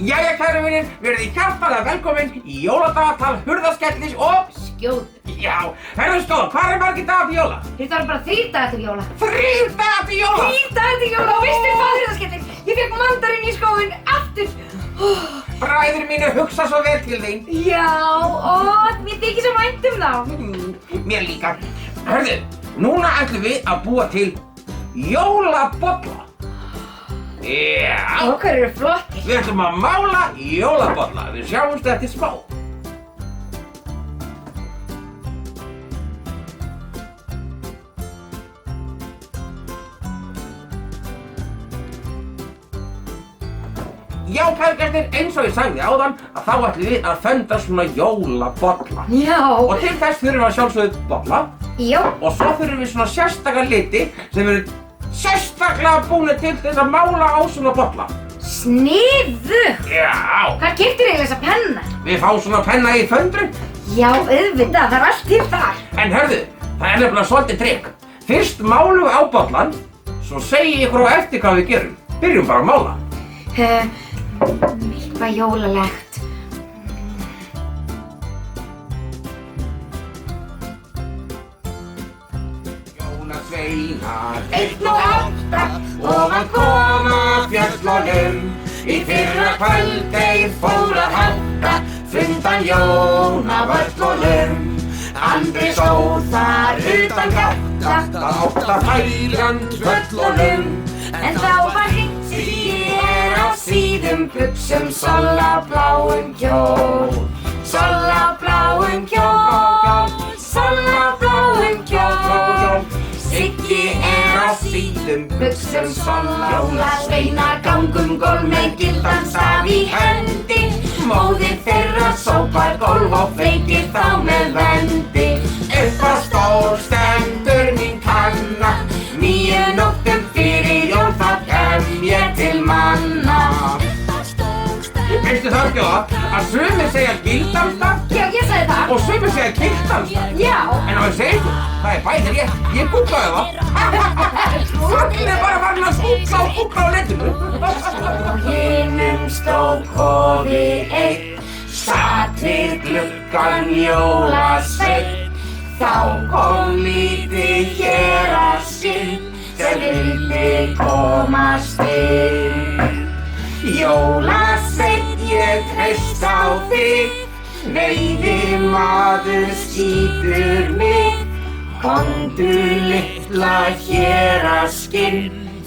Jæja, kæru vinir, verið hjartanlega velkomin í jóladagatal Hurðaskellis og Skjóðu. Já, herðu skjóða, hvað margir dagar til jóla? Þetta var bara 3 dagar til jóla. 3 dagar til jóla? 3 dagar til jóla og veistu hvað Hurðaskellir? Ég fekk mandarinn í skóinn aftur. Bræður mínir hugsa svo vel til þín. Já, mér þykir svo vænt þá. Mér líka. Herðu, núna ætlum við að búa til jólabolla. Já. Okkar eru flottir. Við ætlum að mála jólabolla. Við sjáumst eftir smá. Já, kærgestir, eins og ég sagði áðan að þá ætlum við að fönda svona jólabolla. Já. Og til þess þurfum við að sjálfsögðu bolla. Já. Og svo þurfum við svona sérstaka liti sem eru sérstaklega búnir til þess að mála á svona bolla. Sniðugt. Já. Hvað keyptirðu eiginlega þessa penna? Við fáum svona penna í föndru. Já, auðvitað, það er allt til þar. En hörðu, það er nefnilega svolítið trikk. Fyrst málum við á bollan, svo segi ég ykkur á eftir hvað við gerum. Byrjum bara að mála. Eitthvað jólalegt. Jólasveinar 1 og 8 ofan koma fjöllunum. Í fyrra kvöld þeir fóru að hátta fundan Jón af öllunum. Andri stóð þar utan gátta að átta fæland völlunum. En þá var hringt sér á síðum buxum sollabláum kjól. Sollabláum kjól, sollabláum kjól. Siggi á síðum Buxum jólasveinar gangum gólf með gildan staf í hendi. Móðir þeirra sópar gólf og feykir þá með vendi. Upp á stól stendur mín kanna, 9 nóttum fyrir jól þá kem ég til manna. Veistu það ekki að sumir segja gildanstaf Já, ég sagði það. og sumir segja kildanstaf? Já. En á ég segi ykkur, það er bæði rétt, ég googlaði það. Fuglinn er bara farin að googla á netinu. Á hinum stóð kofi einn, Sat við gluggann jólasveinn, þá kom lítið héraðsskinn sem vildi komast inn. Jólasveinn, ég treyst á þig, veiðimaður skýtur mig. Komdu litla héraðsskinn,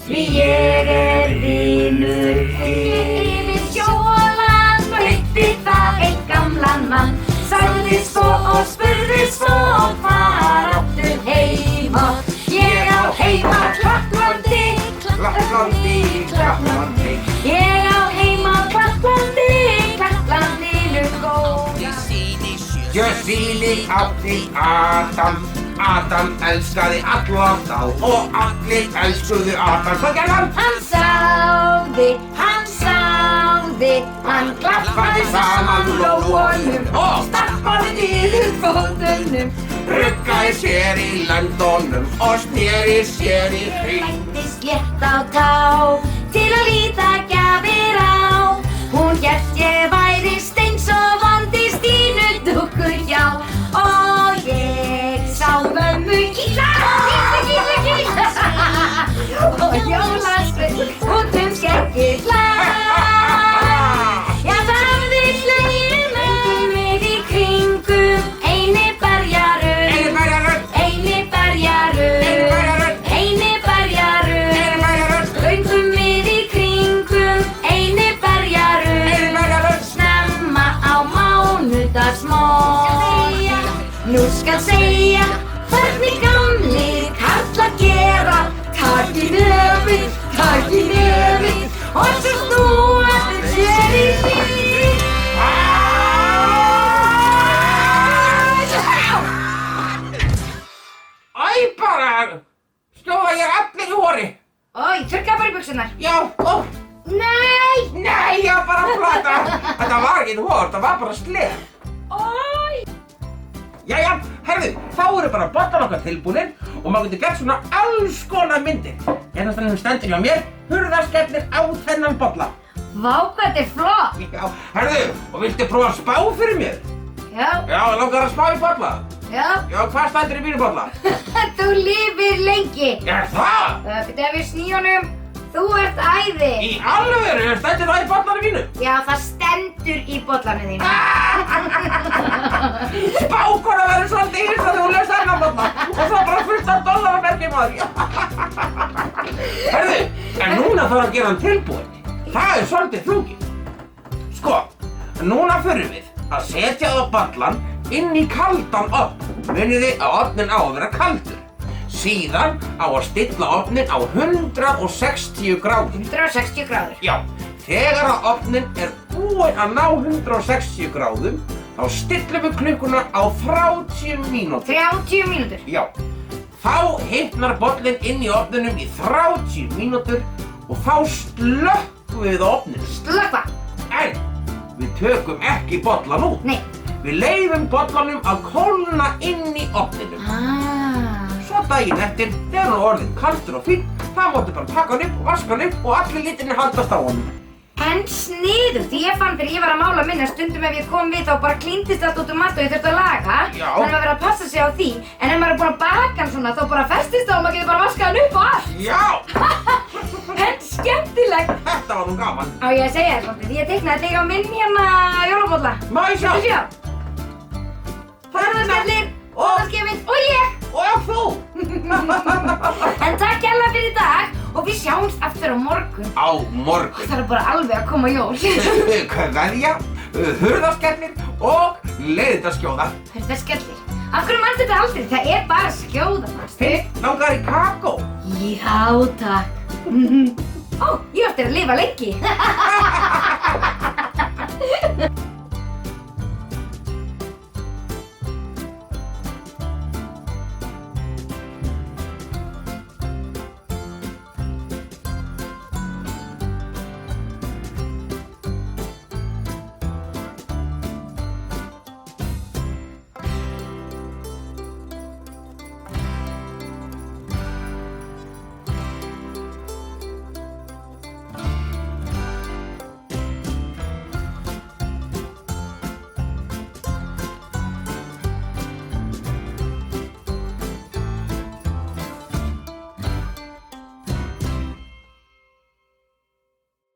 því ég er vinur þinn. Yfir sjólan hitti það einn gamlan mann, sagði svo og spurði svo hvar áttu heima. Ég á heima Klapplandi, Klapplandi, Klapplandi. ég á heima Klapplandi, Klapplandinu góða. Sjösvíli átti Adam, Adam elskaði alla þá og allir elskuðu Adam. Hvað gerði hann? Hann klappaði saman lófunum og stappaði niður fótunum. Ruggaði sér í löndunum og sneri sér í hring. Læddist létt á tá til að líta gjafir á. Hún hélt ég væri steins og vondi Stínu dúkku hjá. Og ég sá mömmu kýla, og jólasveinn út skeggið hlær. Já, það hafði hlegið með mig í kringum eini berjaröð. Göngum við í kringum eini berjaröð. Snemma á mánudagsmorgn. Nú skal segja hvernig gamlir karlar gera. Takk í nefið og svo snúa þeir sér í hring. Æ, bara, skjóða ég er allir í hóri. Ói, trukka bara í buxurnar. Já, ó, nei, ég var bara að plata. Þetta var ekki hór, það var bara sleð. Ói. Jæja, herðu, þá eru bara bollar okkar tilbúnir og maður getur gert svona alls konar myndir. Hérna stendur hjá mér, Hurðaskellir á þennan bolla. Vá, hvað þetta er flott! Já, herðu, og viltu prófa að spá fyrir mér? Já, Já, langar að spá í bolla? já. Já, hvað stendur í mínu bolla? Þú lifir lengi. Er það? Byrju ef við snýjunum. Þú ert æði. Í alvöru, stendur það í bollanum mínu? Já, það stendur í bollanum þínu. Spákona verður svolítið hissa þegar hún les þennan bolla og svo bara fullt af dollaramerki maður. Herðu, en núna þarf að gera hann tilbúinn. Það er svolítið flókið. Sko, núna förum við að setja á bollan inn í kaldan ofn. Muniði að ofnin á að vera kaldur. Síðan á að stilla ofnin á 160 gráður. 160 gráður. Já, þegar að ofnin er búinn að ná 160 gráðum, þá stillum við klukkuna á 30 mínútur. 30 mínútur. Já, þá hitnar bollinn inn í ofninum í 30 mínútur og þá slökkvum við ofnin. Slökkva. En við tökum ekki bollan út. Nei. Við leyfum bollanum að kólna inn í ofninum. Svo daginn eftir, þegar hann orðinn kaldur og fínn, þá máttu bara taka hann upp og vaska hann upp og allir litirnir haldast á honum. En sniðugt, því ég fann fyrir ég var að mála minna stundum ef ég kom við þá bara klíndist allt út allt og ég þurfti að laga. Já. Þannig að maður verið að passa sig á því. En ef maður er búinn að baka hann svona þá bara festist það og maður getur bara vaskað hann upp og allt. Já! En skemmtilegt. Þetta var nú gaman. Á ég að segja þér svolítið, því ég teiknaði þig á minn hérna jólabolla. Má ég sjá? Viltu sjá? Hörðaskellir, óðaskefinn og ég. Og þú! En takk hérlega fyrir í dag og við sjáumst aftur á morgun. Á morgun. Það er bara alveg að koma jól. Kveðja, hurðaskellir og leiðindaskjóða. Hörðaskellir. Af hverju manstu þetta aldrei? Það er bara skjóða, manstu? Langar í kakó. Já, takk. Ó, ég ætti að lifa lengi.